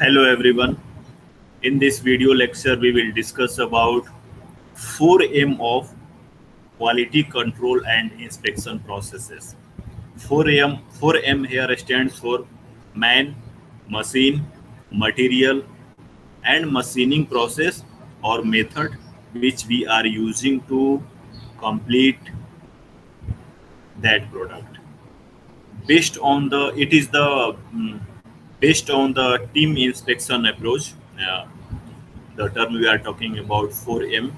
Hello everyone. In this video lecture, we will discuss about 4M of quality control and inspection processes. 4M here stands for man, machine, material, and machining process or method which we are using to complete that product. Based on the it is the based on the team inspection approach. The term we are talking about 4M.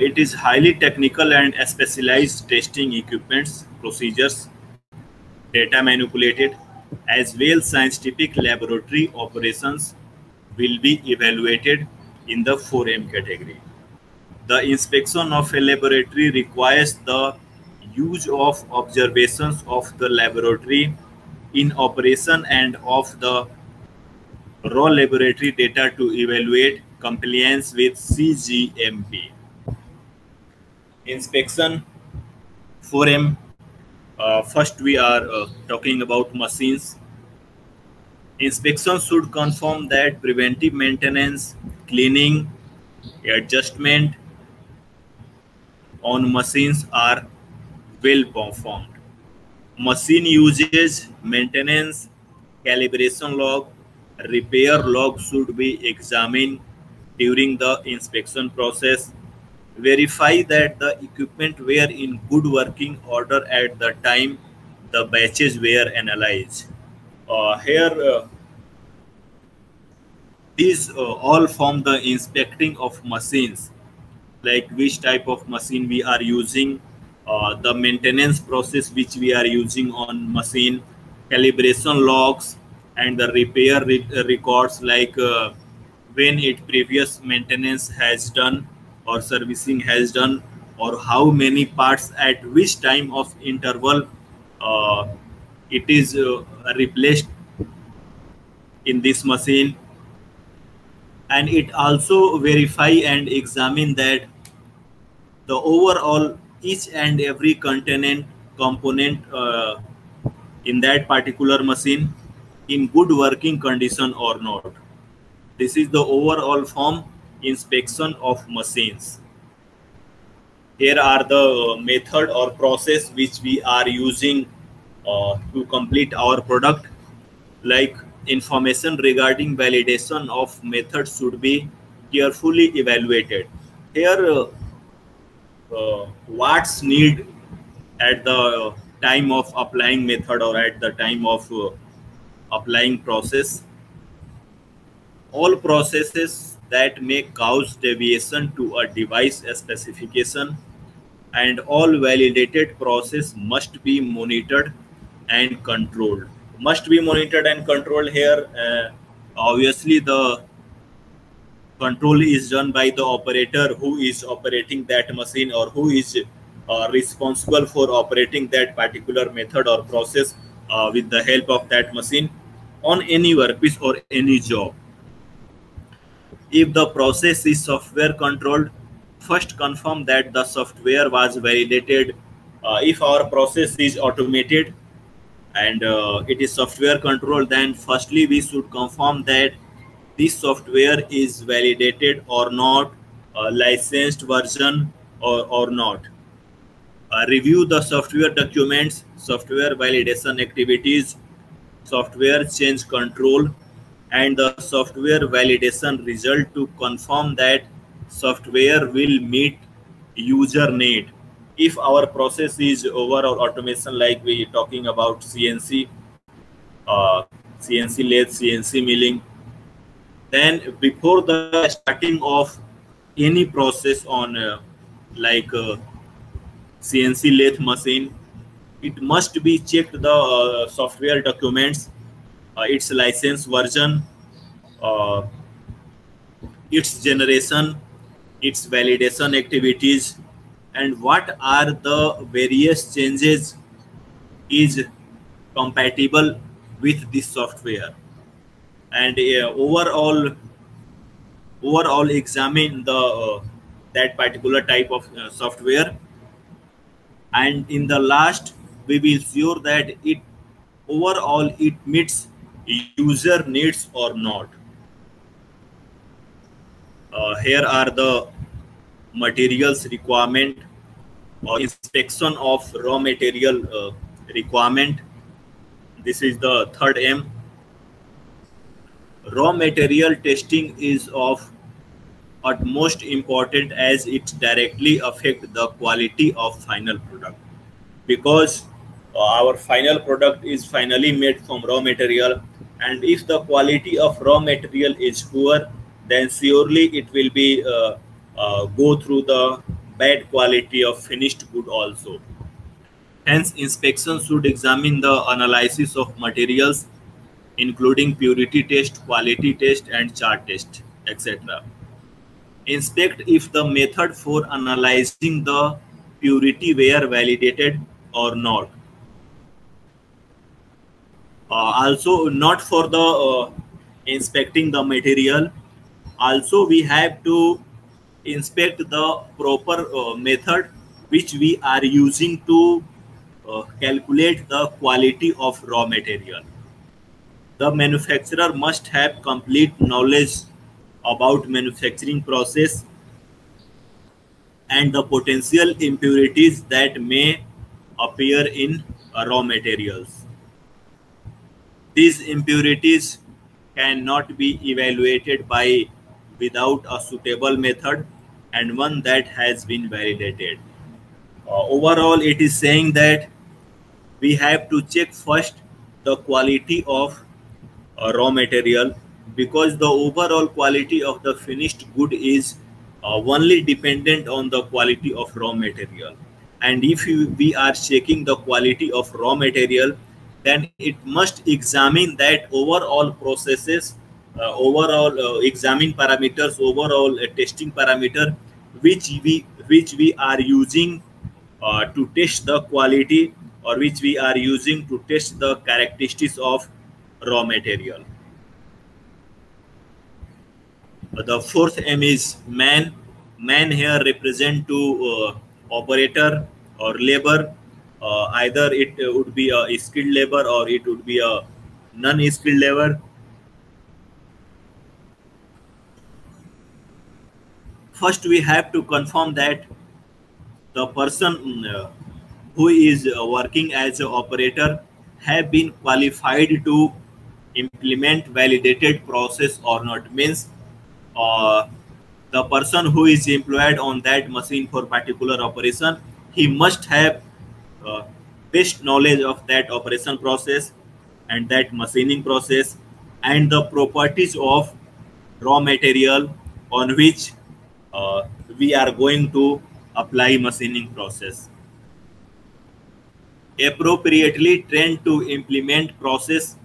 It is highly technical and specialized testing equipments, procedures, data manipulated, as well scientific laboratory operations will be evaluated in the 4M category. The inspection of a laboratory requires the use of observations of the laboratory in operation and of the raw laboratory data to evaluate compliance with CGMP. Inspection 4M. First, we are talking about machines. Inspection should confirm that preventive maintenance, cleaning, adjustment on machines are well performed. Machine usage, maintenance, calibration log, repair log should be examined during the inspection process. Verify that the equipment were in good working order at the time the batches were analyzed. Here, these all form the inspecting of machines, like which type of machine we are using, the maintenance process which we are using on machine, calibration logs, and the repair records, like when it previous maintenance has done or servicing has done, or how many parts at which time of interval uh, it is replaced in this machine. And it also verify and examine that the overall each and every component in that particular machine in good working condition or not. This is the overall form inspection of machines. Here are the method or process which we are using to complete our product. Like, information regarding validation of method should be carefully evaluated. Here, what's need at the time of applying method or at the time of applying process. All processes that may cause deviation to a device specification and all validated process must be monitored and controlled. Must be monitored and controlled here. Obviously, the control is done by the operator who is operating that machine, or who is responsible for operating that particular method or process with the help of that machine on any workpiece or any job. If the process is software controlled, first confirm that the software was validated. If our process is automated and it is software controlled, then firstly we should confirm that this software is validated or not, licensed version or not. Review the software documents, software validation activities, software change control, and the software validation result to confirm that software will meet user need. If our process is overall automation, like we talking about CNC, CNC lathe, CNC milling, then before the starting of any process on CNC lathe machine, it must be checked the software documents, its license version, uh, its generation, its validation activities, and what are the various changes is compatible with this software. And overall examine the that particular type of software, and in the last we will sure that it overall it meets user needs or not. Here are the materials requirement or inspection of raw material requirement. This is the third M. Raw material testing is of utmost important as it directly affects the quality of final product, because our final product is finally made from raw material, and if the quality of raw material is poor, then surely it will be go through the bad quality of finished good also. Hence, inspection should examine the analysis of materials, including purity test, quality test, and chart test, etc. Inspect if the method for analyzing the purity were validated or not. Also, not for the inspecting the material, also we have to inspect the proper method which we are using to calculate the quality of raw material. The manufacturer must have complete knowledge about manufacturing process and the potential impurities that may appear in raw materials. These impurities cannot be evaluated by without a suitable method and one that has been validated. Overall, it is saying that we have to check first the quality of raw material, because the overall quality of the finished good is only dependent on the quality of raw material. And if we are checking the quality of raw material, then it must examine that overall processes, overall examine parameters, overall testing parameter which we are using to test the quality, or which we are using to test the characteristics of raw material. The fourth M is man. Man here represent to operator or labor. Either it would be a skilled labor or it would be a non-skilled labor. First, we have to confirm that the person who is working as an operator have been qualified to implement validated process or not. Means the person who is employed on that machine for particular operation, he must have best knowledge of that operation process and that machining process and the properties of raw material on which we are going to apply machining process. Appropriately trained to implement process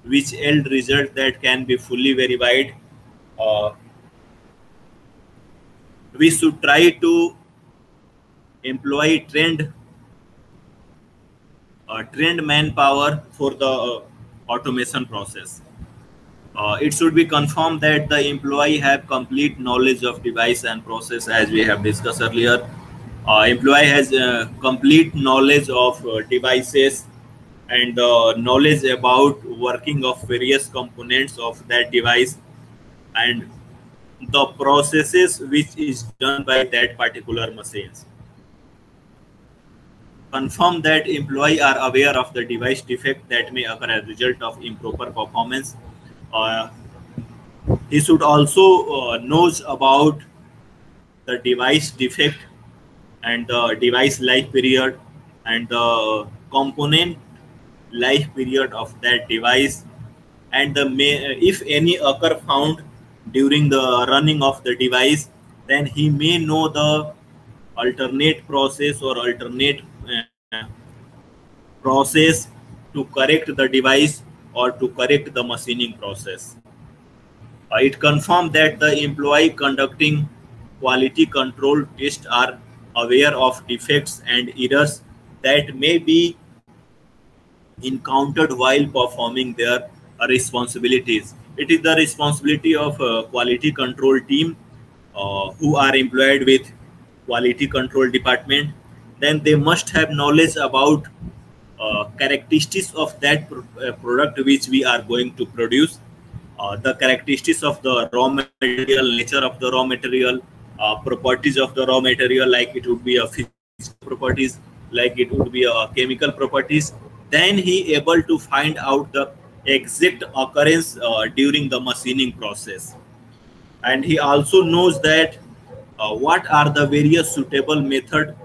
which yield result that can be fully verified. We should try to employ trained manpower for the automation process. It should be confirmed that the employee have complete knowledge of device and process, as we have discussed earlier. Employee has complete knowledge of devices and knowledge about working of various components of that device and the processes which is done by that particular machines. Confirm that employee are aware of the device defect that may occur as a result of improper performance. He should also knows about the device defect and the device life period and the component life period of that device, and if any occur found during the running of the device, then he may know the alternate process or alternate process to correct the device or to correct the machining process. It confirmed that the employee conducting quality control tests are aware of defects and errors that may be encountered while performing their responsibilities. It is the responsibility of a quality control team who are employed with quality control department. Then they must have knowledge about characteristics of that product which we are going to produce, the characteristics of the raw material, nature of the raw material, properties of the raw material, like it would be a physical properties, like it would be a chemical properties. Then he able to find out the exact occurrence during the machining process, and he also knows that what are the various suitable method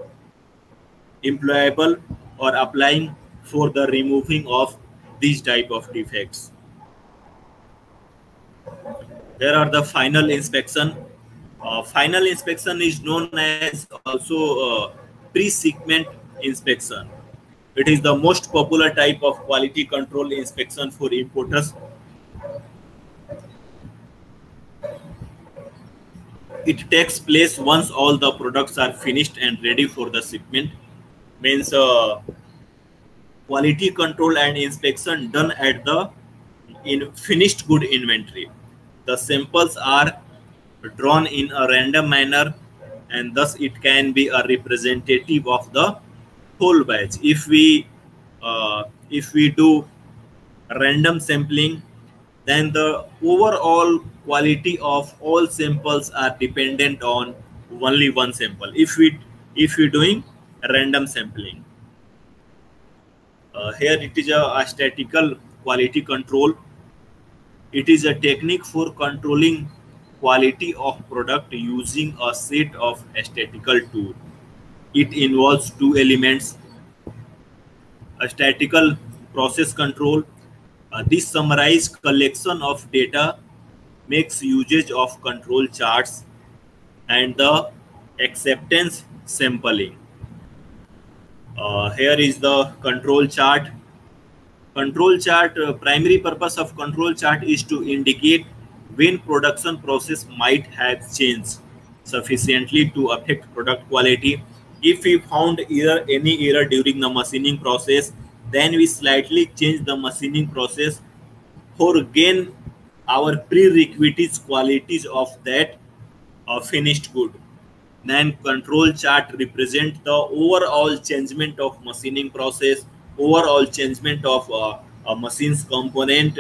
employable or applying for the removing of these type of defects. There are the final inspection. Final inspection is known as also pre-shipment inspection. It is the most popular type of quality control inspection for importers. It takes place once all the products are finished and ready for the shipment. Means quality control and inspection done at the finished good inventory. The samples are drawn in a random manner, and thus it can be a representative of the whole batch. If we do random sampling, then the overall quality of all samples are dependent on only one sample. If we doing random sampling, here it is a statistical quality control. It is a technique for controlling quality of product using a set of statistical tools. It involves two elements: a statistical process control. This summarized collection of data makes usage of control charts, and the acceptance sampling. Here is the control chart. Control chart, primary purpose of control chart is to indicate when production process might have changed sufficiently to affect product quality. If we found any error during the machining process, then we slightly change the machining process for gain our prerequisite qualities of that finished good. Then control chart represent the overall changement of machining process, overall changement of a machine's component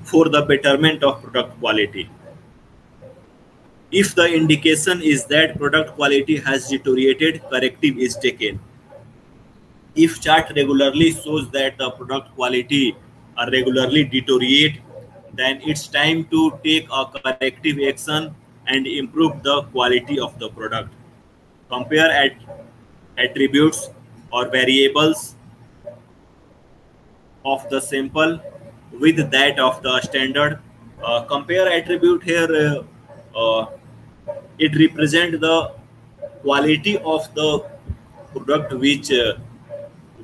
for the betterment of product quality. If the indication is that product quality has deteriorated, corrective is taken. If chart regularly shows that the product quality regularly deteriorate, then it's time to take a corrective action and improve the quality of the product. Compare attributes or variables of the sample with that of the standard. Compare attribute here, it represents the quality of the product which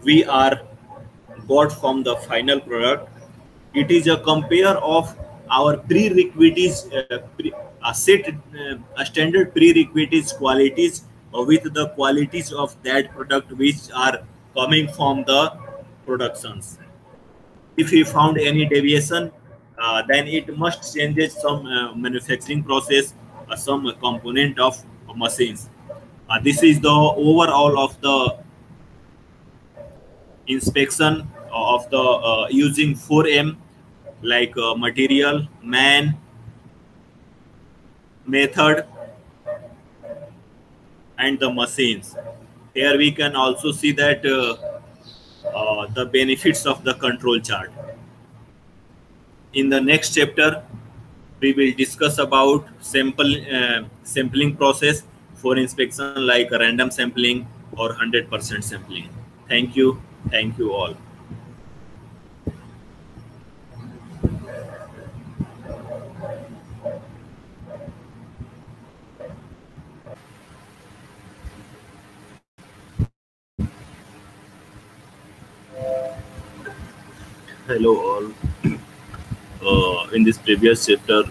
we are got from the final product. It is a compare of our prerequisites, standard prerequisites qualities with the qualities of that product which are coming from the productions. If we found any deviation, then it must change some manufacturing process, some component of machines. This is the overall of the inspection of the using 4M, like material, man, method, and the machines. Here we can also see that the benefits of the control chart. In the next chapter, we will discuss about sampling process for inspection, like random sampling or 100% sampling. Thank you. Thank you all. Hello all. In this previous chapter,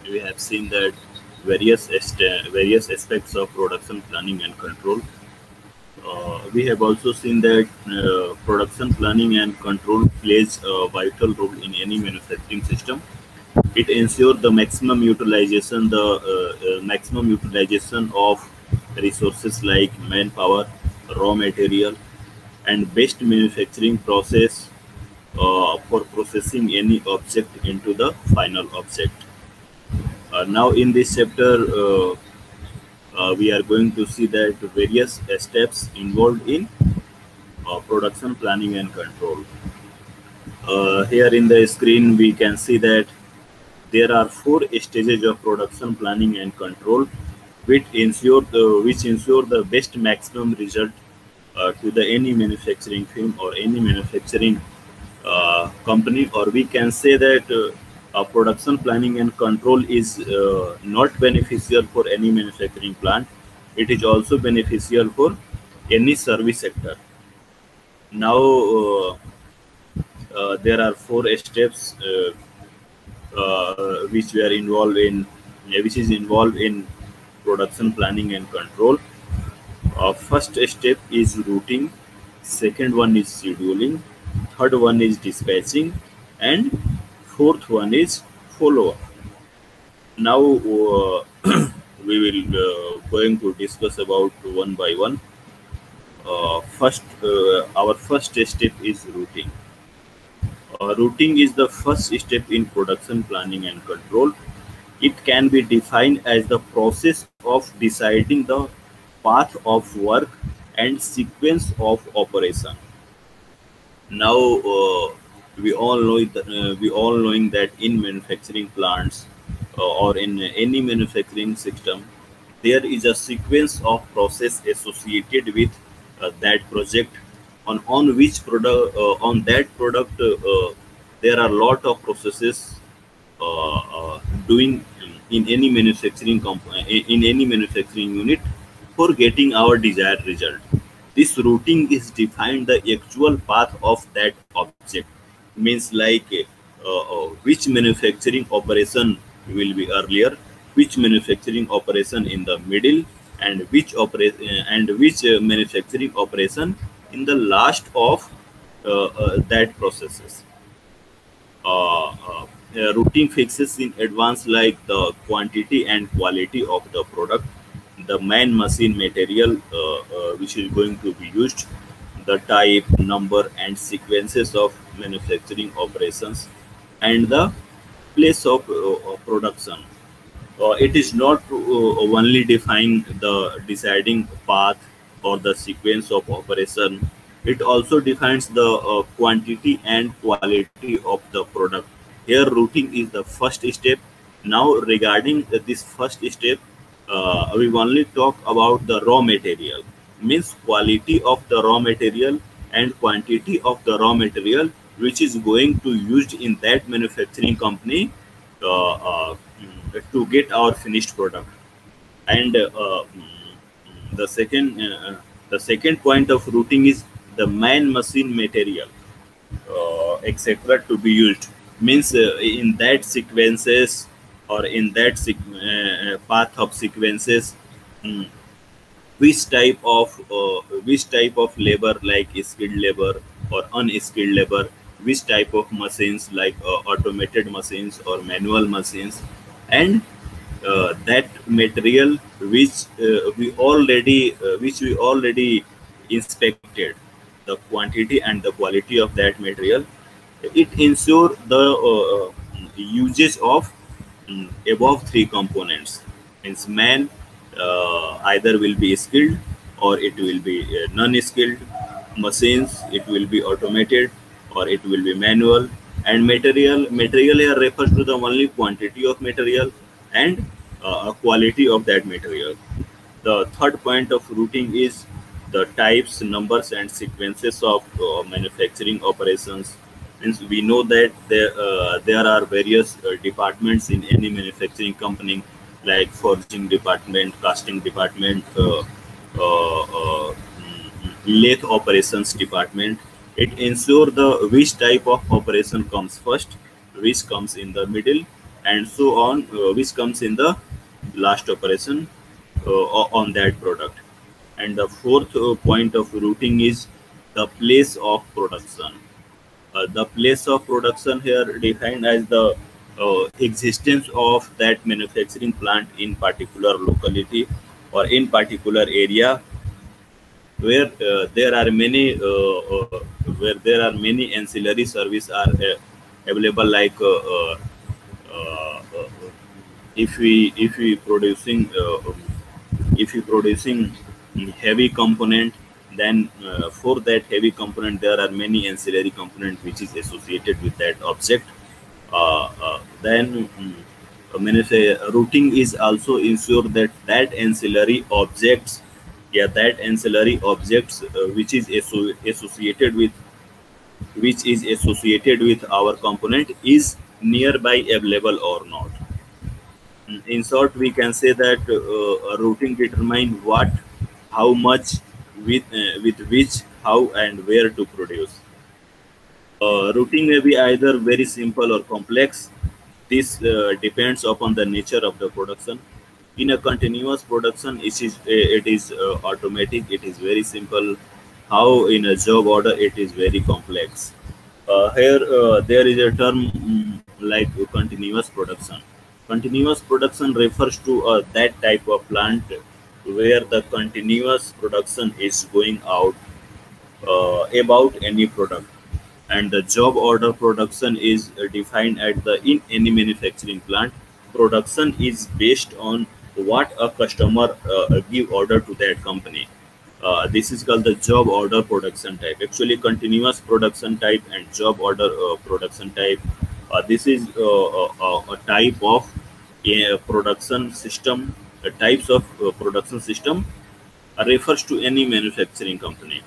we have seen that various aspects of production planning and control. We have also seen that production planning and control plays a vital role in any manufacturing system. It ensures the maximum utilization, of resources like manpower, raw material, and best manufacturing process for processing any object into the final object. Now in this chapter, we are going to see that various steps involved in production planning and control. Here in the screen, we can see that there are 4 stages of production planning and control, which ensure the best maximum result to the any manufacturing firm or any manufacturing company. Or we can say that production planning and control is not beneficial for any manufacturing plant. It is also beneficial for any service sector. Now there are 4 steps which we are involved in, which is involved in production planning and control. First step is routing, second one is scheduling, third one is dispatching, and fourth one is follow-up. Now we will going to discuss about one by one. Our first step is routing. Routing is the first step in production planning and control. It can be defined as the process of deciding the path of work and sequence of operation. Now we all knowing that in manufacturing plants or in any manufacturing system, there is a sequence of process associated with that project. On which product on that product there are a lot of processes doing in any manufacturing in any manufacturing unit for getting our desired result. This routing is defined the actual path of that object. Means like which manufacturing operation will be earlier, which manufacturing operation in the middle, and which manufacturing operation in the last of that processes. Routing fixes in advance like the quantity and quality of the product, the man machine material which is going to be used, the type, number, and sequences of manufacturing operations, and the place of production. It is not only define the deciding path or the sequence of operation. It also defines the quantity and quality of the product. Here routing is the first step. Now regarding this first step, we only talk about the raw material, means quality of the raw material and quantity of the raw material which is going to used in that manufacturing company to get our finished product. And the second point of routing is the man machine material etc. to be used. Means in that sequences or in that path of sequences, which type of labor, like skilled labor or unskilled labor, which type of machines like automated machines or manual machines, and that material which we already inspected, the quantity and the quality of that material. It ensure the usage of above 3 components. Means man either will be skilled or it will be non-skilled. Machines, it will be automated or it will be manual. And material here refers to the only quantity of material and quality of that material. The third point of routing is the types, numbers, and sequences of manufacturing operations. Means we know that there are various departments in any manufacturing company, like forging department, casting department, lathe operations department. It ensures the which type of operation comes first, which comes in the middle, and so on, which comes in the last operation on that product. And the fourth point of routing is the place of production. The place of production here defined as the existence of that manufacturing plant in particular locality or in particular area, where there are many where there are many ancillary service are available, like uh, uh, if we producing heavy component, then for that heavy component there are many ancillary component which is associated with that object. Then when I say routing is also ensure that that ancillary objects, yeah, that ancillary objects associated with our component is nearby available or not. In short, we can say that routing determine what, how much, with which, how, and where to produce. Routing may be either very simple or complex. This depends upon the nature of the production. In a continuous production, it is automatic. It is very simple. How in a job order, it is very complex. Here, there is a term like continuous production. Continuous production refers to that type of plant where the continuous production is going out about any product, and the job order production is defined at the in any manufacturing plant. Production is based on what a customer give order to that company. This is called the job order production type. Actually, continuous production type and job order production type, this is a type of production system. Types of production system refers to any manufacturing company.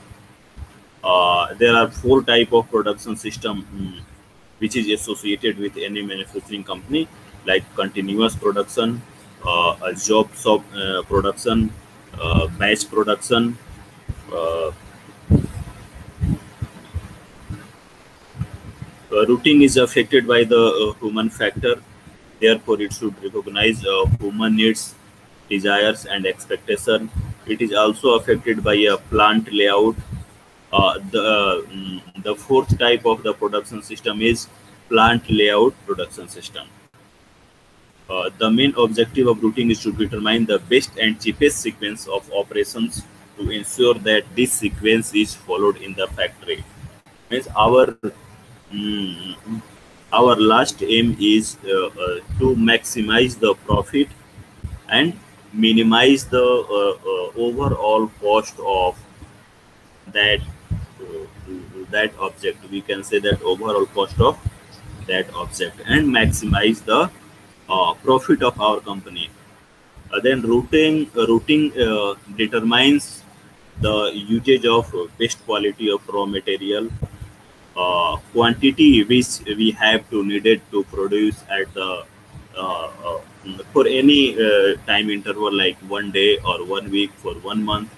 There are four type of production system which is associated with any manufacturing company, like continuous production, a job production, batch production. uh, Routing is affected by the human factor. Therefore, it should recognize human needs, desires, and expectation. It is also affected by a plant layout. The fourth type of the production system is plant layout production system. The main objective of routing is to determine the best and cheapest sequence of operations to ensure that this sequence is followed in the factory. Means mm, our last aim is to maximize the profit and minimize the overall cost of that object. We can say that overall cost of that object and maximize the profit of our company. Then routing determines the usage of best quality of raw material, quantity which we have to needed to produce at the for any time interval, like 1 day or 1 week for 1 month.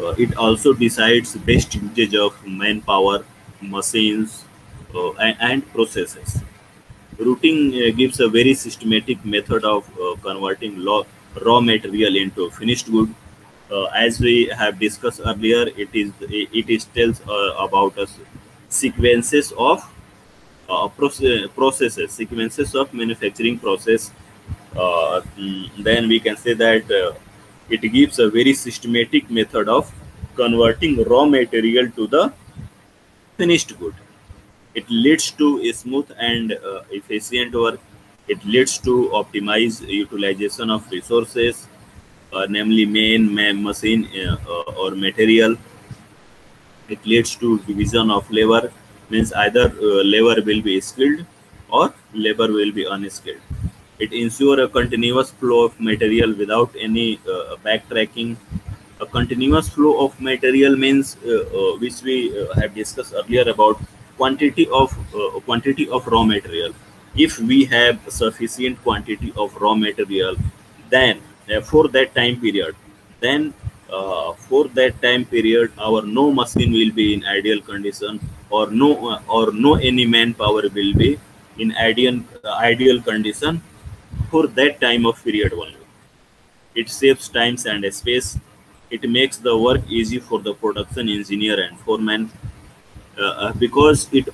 uh, it also decides best usage of manpower, machines, and processes. Routing gives a very systematic method of converting raw material into finished good. As we have discussed earlier, it is tells about us sequences of sequences of manufacturing process. Then we can say that it gives a very systematic method of converting raw material to the finished good. It leads to a smooth and efficient work. It leads to optimize utilization of resources, namely machine or material. It leads to division of labor, means either labor will be skilled or labor will be unskilled. It ensures a continuous flow of material without any backtracking. A continuous flow of material means which we have discussed earlier about quantity of raw material. If we have sufficient quantity of raw material, then for that time period, then for that time period, our no machine will be in ideal condition, or no any manpower will be in ideal condition for that time of period only. It saves times and space. It makes the work easy for the production engineer and foreman, because it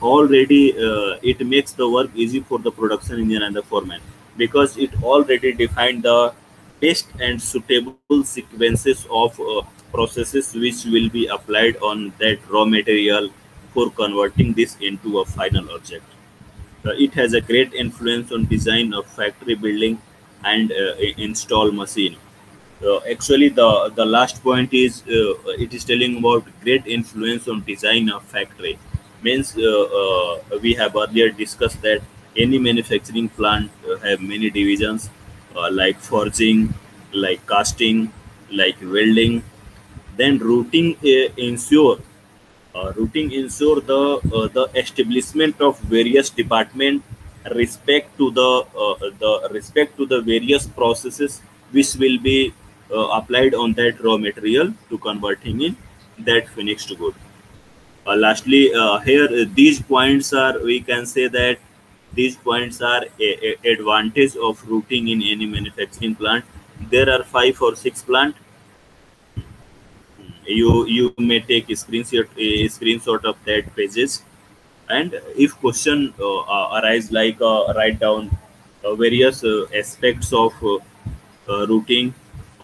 makes the work easy for the production engineer and the foreman, because it already defined the best and suitable sequences of processes which will be applied on that raw material for converting this into a final object. It has a great influence on design of factory building and install machine. Actually, the last point is it is telling about great influence on design of factory. Means we have earlier discussed that any manufacturing plant have many divisions like forging, like casting, like welding. Then routing ensure the establishment of various department respect to the various processes which will be applied on that raw material to converting in that finished good. Lastly, here these points are, we can say that these points are a advantage of routing in any manufacturing plant. There are 5 or 6 plant. You may take a screenshot of that pages, and if question arise, like write down various aspects of routing,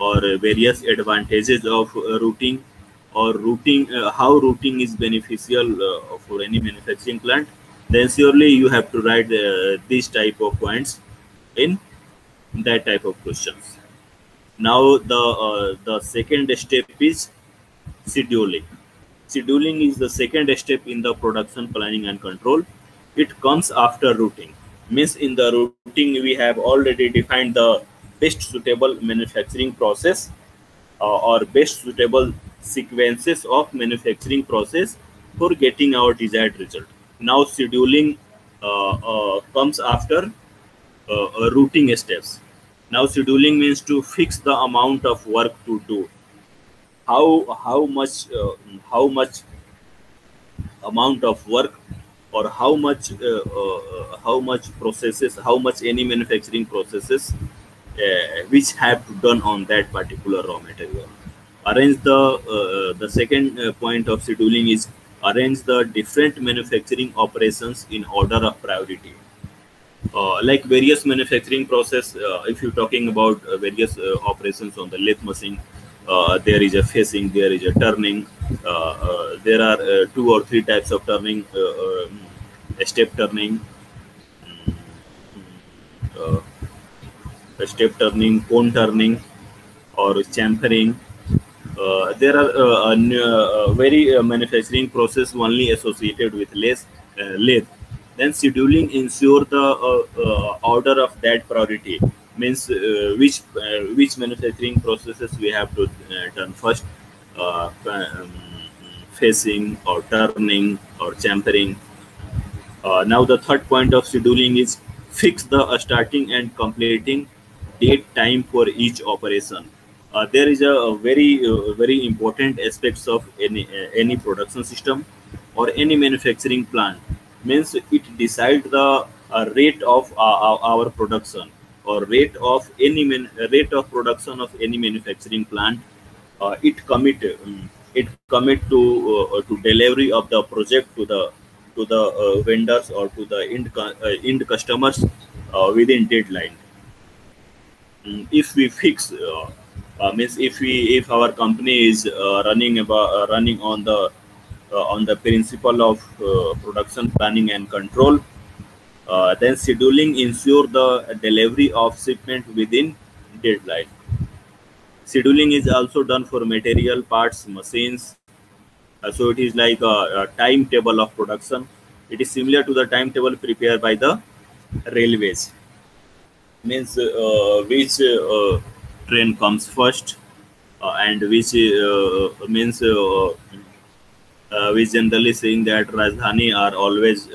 or various advantages of routing, or routing how routing is beneficial for any manufacturing plant, then surely you have to write these type of points in that type of questions. Now the second step is scheduling. Scheduling is the second step in the production planning and control. It comes after routing. Means in the routing we have already defined the best suitable manufacturing process or best suitable sequences of manufacturing process for getting our desired result. Now scheduling comes after routing steps. Now scheduling means to fix the amount of work to do, how much amount of work, or how much processes, how much any manufacturing processes which have to done on that particular raw material. Arrange the second point of scheduling is arrange the different manufacturing operations in order of priority. Like various manufacturing process, if you're talking about various operations on the lathe machine, there is a facing, there is a turning, there are 2 or 3 types of turning, step turning, uh, step turning, cone turning, or chamfering. There are very manufacturing process only associated with lathe. Then scheduling ensure the order of that priority. Means which manufacturing processes we have to done first, facing or turning or chamfering. Now the third point of scheduling is fix the starting and completing date time for each operation. There is a very important aspects of any production system or any manufacturing plant. Means it decide the rate of our production, or rate of production of any manufacturing plant. It commit to delivery of the project to the vendors or to the end customers within deadline. If we fix means if our company is running on the principle of production planning and control, then scheduling ensure the delivery of shipment within deadline. Scheduling is also done for material parts, machines. So it is like a timetable of production. It is similar to the timetable prepared by the railways. Means which train comes first, and which means we generally saying that Rajdhani are always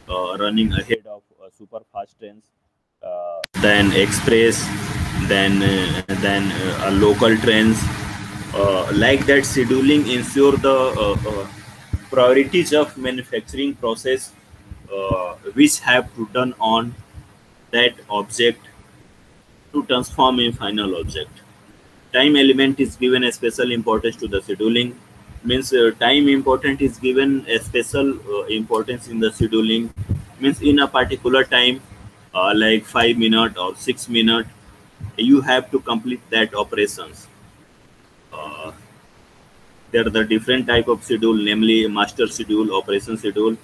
running ahead of super fast trains, then express, then local trains. Like that, scheduling ensure the priorities of manufacturing process which have to done on that object to transform in final object. Time element is given a special importance to the scheduling. Means time important is given a special importance in the scheduling. Means in a particular time, like 5 minutes or 6 minutes, you have to complete that operations. Uh, there are the different type of schedule, namely master schedule, operation schedule,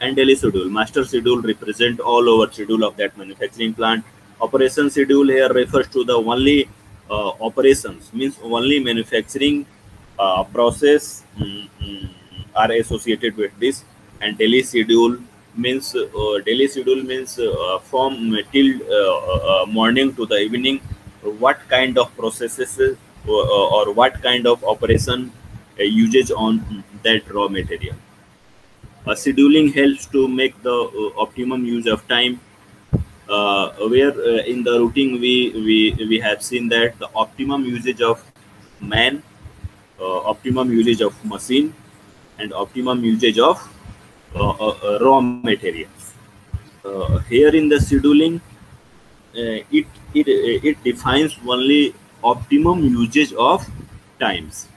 and daily schedule. Master schedule represent all over schedule of that manufacturing plant. Operation schedule here refers to the only operations, means only manufacturing process are associated with this. And daily schedule means from till morning to the evening, what kind of processes or what kind of operation usage on that raw material. Scheduling helps to make the optimum use of time. Where in the routing we have seen that the optimum usage of man, optimum usage of machine, and optimum usage of raw materials. Here in the scheduling, it defines only optimum usage of times.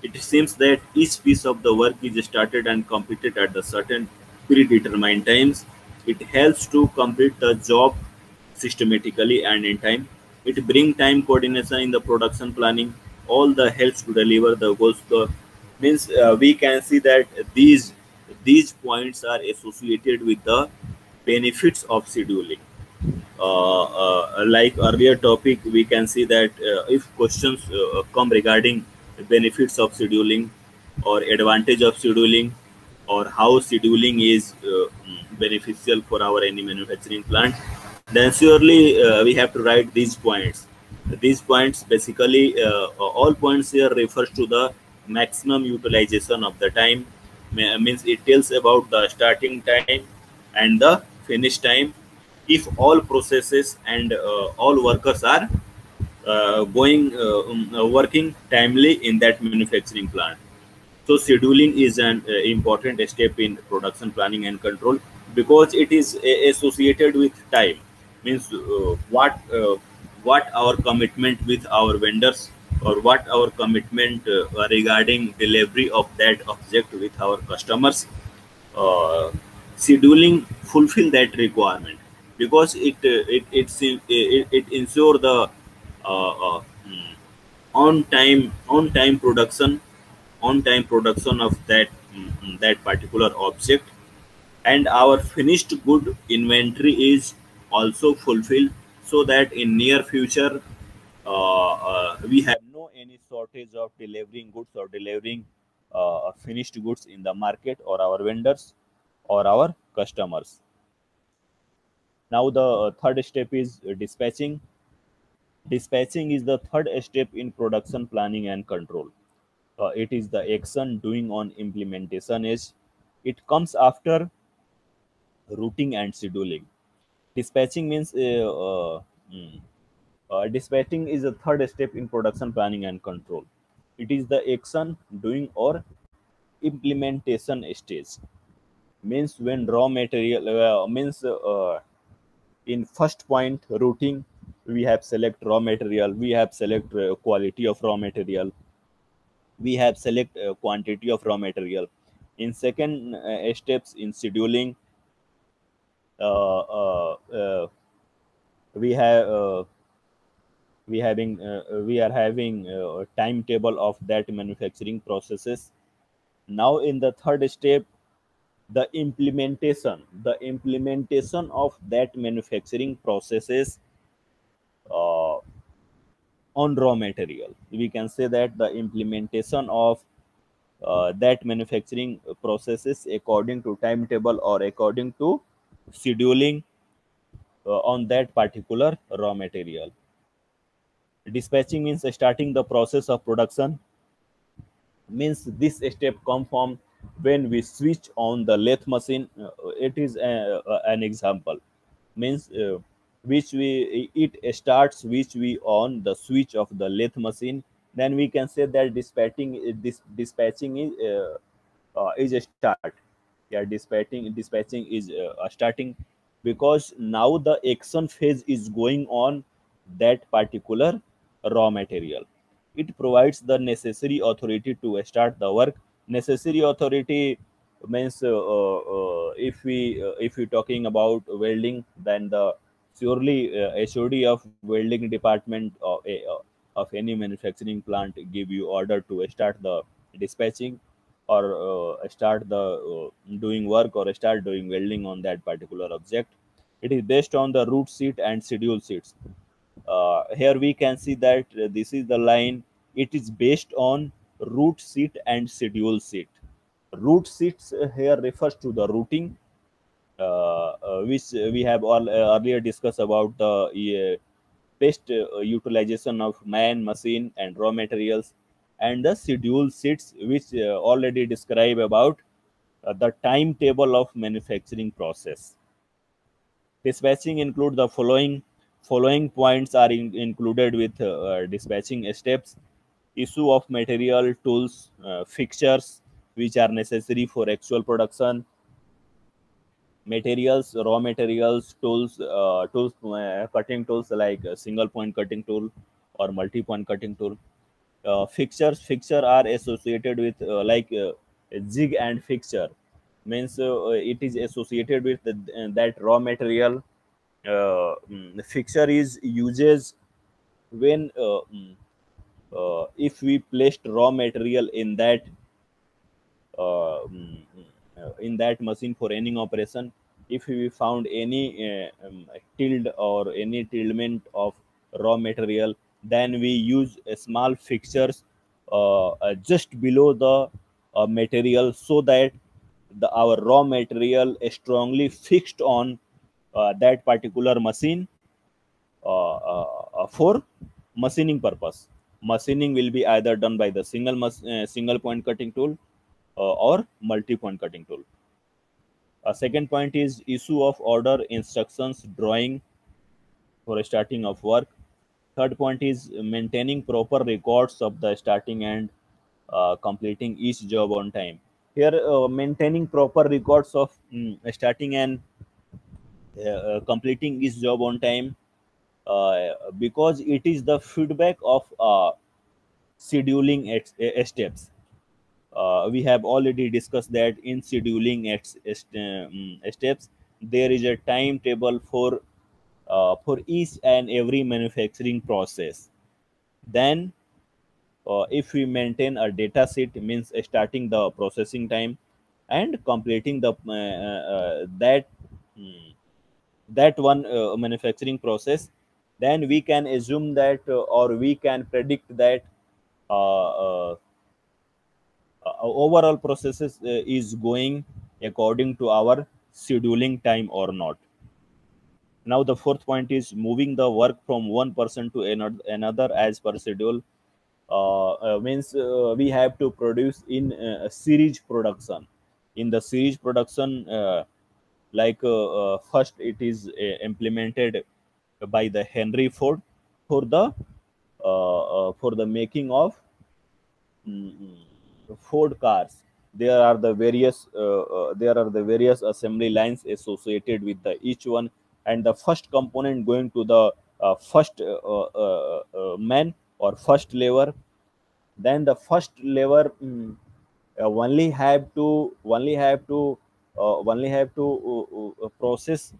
It seems that each piece of the work is started and completed at the certain predetermined times. It helps to complete the job systematically and in time. It brings time coordination in the production planning. All the helps to deliver the goals. The means we can see that these points are associated with the benefits of scheduling. Like earlier topic, we can see that if questions come regarding benefits of scheduling or advantage of scheduling or how scheduling is beneficial for our any manufacturing plant, then surely we have to write these points. These points basically, all points here refers to the maximum utilization of the time. Means it tells about the starting time and the finish time if all processes and all workers are working timely in that manufacturing plant. So scheduling is an important step in production planning and control because it is associated with time. Means what our commitment with our vendors or what our commitment regarding delivery of that object with our customers. uh, Scheduling fulfill that requirement because it ensure the uh, uh, mm, on time production of that particular object, and our finished good inventory is also fulfilled so that in near future we have no any shortage of delivering goods or delivering finished goods in the market or our vendors or our customers. Now the third step is dispatching. Dispatching is the third step in production planning and control. It is the action doing on implementation is. It comes after routing and scheduling. Dispatching means dispatching is the third step in production planning and control. It is the action doing or implementation stage. Means when raw material means in first point routing, we have select raw material, we have select quality of raw material, we have select quantity of raw material. In second steps in scheduling, uh, uh, uh, we have we are having a timetable of that manufacturing processes. Now in the third step, the implementation of that manufacturing processes uh, on raw material. We can say that the implementation of that manufacturing processes according to timetable or according to scheduling on that particular raw material. Dispatching means starting the process of production. Means this step come from when we switch on the lathe machine. It is an example. Means which we it starts which we on the switch of the lathe machine, then we can say that dispatching is a start. Yeah, dispatching is a starting because now the action phase is going on that particular raw material. It provides the necessary authority to start the work. Necessary authority means if we talking about welding, then the surely HOD of welding department of any manufacturing plant give you order to start the dispatching, or start the doing work, or start doing welding on that particular object. It is based on the route sheet and schedule sheets. Here we can see that this is the line. It is based on route sheet and schedule sheet. Route sheets here refers to the routing, which we have all earlier discussed about the best utilization of man, machine, and raw materials, and the schedule sheets, which already describe about the timetable of manufacturing process. Dispatching include the following points are included with dispatching steps: issue of material, tools, fixtures which are necessary for actual production, materials, raw materials, cutting tools like a single point cutting tool or multi point cutting tool. Fixture are associated with jig and fixture, means it is associated with that raw material. Fixture is uses when if we placed raw material in that machine for any operation. If we found any tilt or any tiltment of raw material, then we use small fixtures just below the material, so that our raw material is strongly fixed on that particular machine for machining purpose. Machining will be either done by the single point cutting tool or multi point cutting tool. Second point is issue of order, instructions, drawing for starting of work. Third point is maintaining proper records of the starting and completing each job on time. Here, maintaining proper records of starting and completing each job on time, because it is the feedback of scheduling steps. We have already discussed that in scheduling steps, there is a timetable for each and every manufacturing process. Then, if we maintain a data sheet, means starting the processing time and completing the that one manufacturing process, then we can assume that or we can predict that uh, uh, overall processes is going according to our scheduling time or not. Now the fourth point is moving the work from one person to another as per schedule. Means we have to produce in a series production. In the series production, first it is implemented by the Henry Ford for the making of Ford cars. There are the various assembly lines associated with the each one, and the first component going to the first man or first lever. Then the first lever only have to process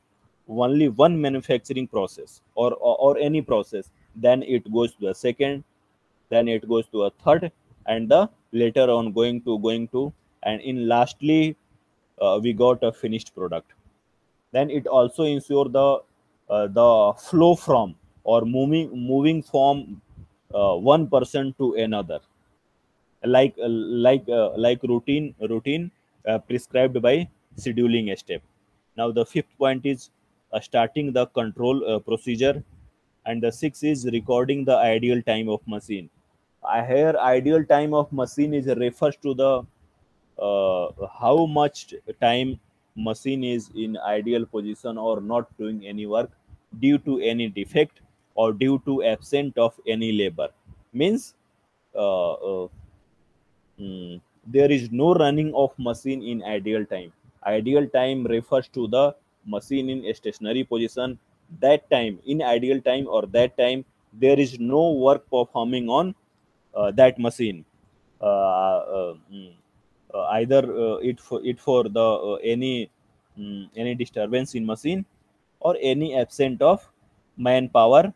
only one manufacturing process, or any process. Then it goes to the second, then it goes to a third, and the later on going to, and in lastly we got a finished product. Then it also ensure the flow from, or moving from one person to another, like routine prescribed by scheduling step. Now the fifth point is starting the control procedure, and the sixth is recording the ideal time of machine. Here ideal time of machine is refers to the how much time machine is in ideal position or not doing any work due to any defect or due to absent of any labor. Means uh, uh, there is no running of machine in ideal time. Ideal time refers to the machine in a stationary position. That time, in ideal time or that time, there is no work performing on that machine. Either it for the any disturbance in machine, or any absent of manpower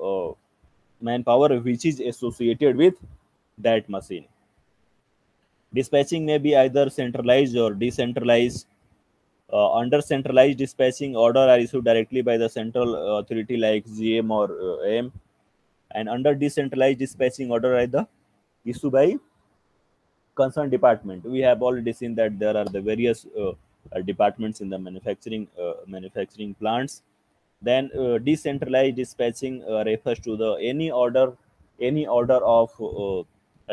uh, manpower which is associated with that machine. Dispatching may be either centralized or decentralized. Under centralized dispatching, order are issued directly by the central authority like GM or AM, and under decentralized dispatching, order are the issued by concerned department. We have already seen that there are the various departments in the manufacturing plants. Then decentralized dispatching refers to the any order of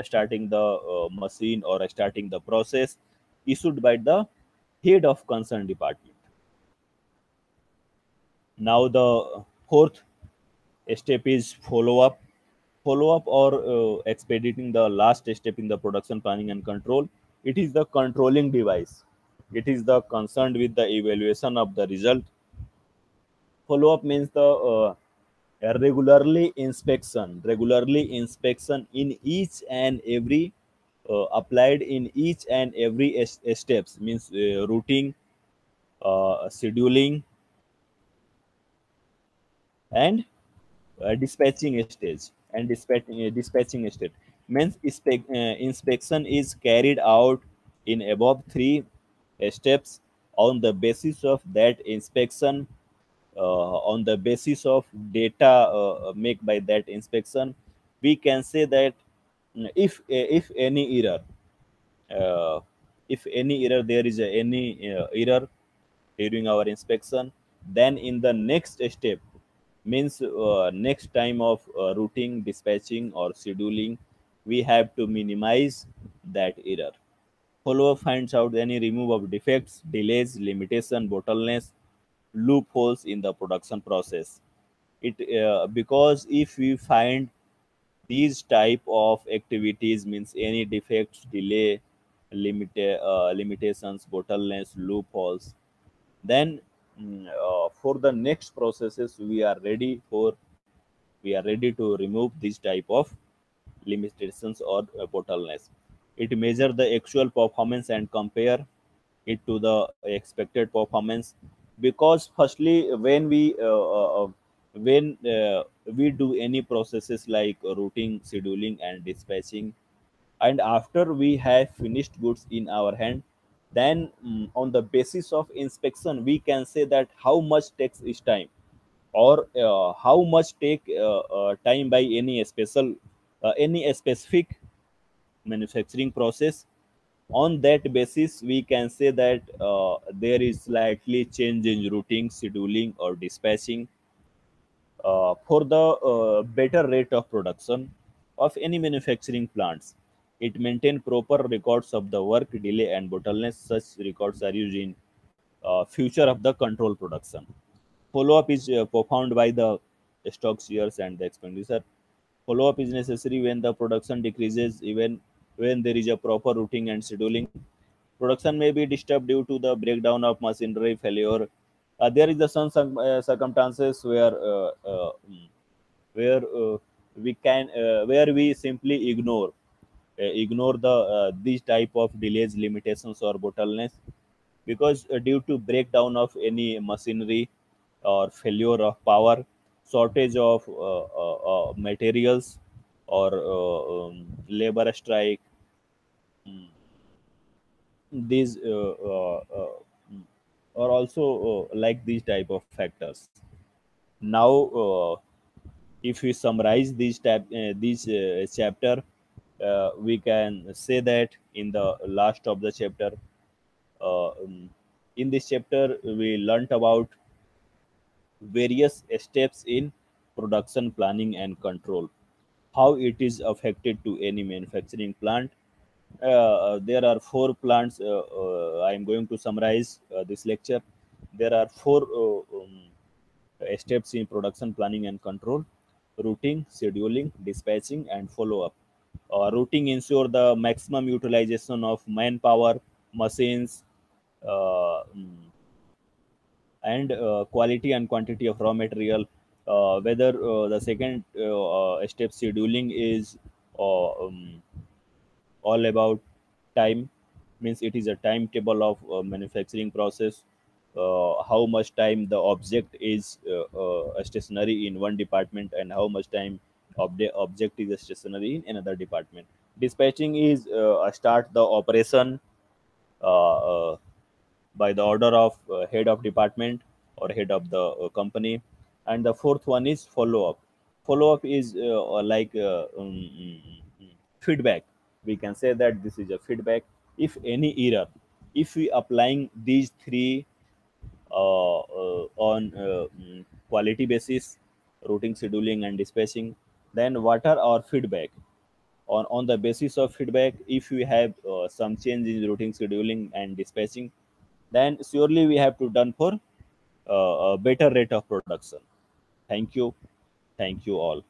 starting the machine or starting the process issued by the head of concerned department. Now the fourth step is follow up. Follow up or expediting the last step in the production planning and control. It is the controlling device. It is the concerned with the evaluation of the result. Follow up means the regularly inspection in each and every applied in each and every steps, means routing, scheduling, and dispatching state means inspection is carried out in above three steps. On the basis of that inspection, on the basis of data made by that inspection, we can say that if any error, uh, if any error there is any error during our inspection, then in the next step, means next time of routing, dispatching, or scheduling, we have to minimize that error. Follow up finds out any remove of defects, delays, limitation, bottlenecks, loopholes in the production process. It because if we find these type of activities, means any defects, delay, limitations, bottlenecks, loopholes, then for the next processes we are ready to remove these type of limitations or bottlenecks. It measure the actual performance and compare it to the expected performance. Because firstly, when we do any processes like routing, scheduling, and dispatching, and after we have finished goods in our hand, then on the basis of inspection we can say that how much takes each time, or how much take time by any specific manufacturing process. On that basis we can say that there is slightly change in routing, scheduling, or dispatching for the better rate of production of any manufacturing plants. It maintain proper records of the work, delay, and bottlenecks. Such records are used in future of the control production. Follow up is performed by the stock shares and the expenditure. Follow up is necessary when the production decreases, even when there is a proper routing and scheduling. Production may be disturbed due to the breakdown of machinery, failure. There is the some circumstances where where we simply ignore these type of delays, limitations, or bottlenecks, because due to breakdown of any machinery, or failure of power, shortage of materials, or labor strike, these are also like these type of factors. Now if we summarize these chapter, we can say that in the last of the chapter, in this chapter we learnt about various steps in production planning and control, how it is affected to any manufacturing plant. There are four plants. I am going to summarize this lecture. There are four steps in production planning and control: routing, scheduling, dispatching, and follow up. Routing ensure the maximum utilization of manpower, machines, uh, and quality and quantity of raw material. Whether the second step, scheduling, is all about time, means it is a timetable of manufacturing process, how much time the object is stationary in one department, and how much time object is stationary in another department. Dispatching is start the operation uh, uh, by the order of head of department or head of the company. And the fourth one is follow up. Follow up is like feedback. We can say that this is a feedback. If any error, if we applying these three on quality basis, routing, scheduling, and dispatching, then what are our feedback? On the basis of feedback, if we have some change in routing, scheduling, and dispatching, then surely we have to done for a better rate of production. Thank you. Thank you all.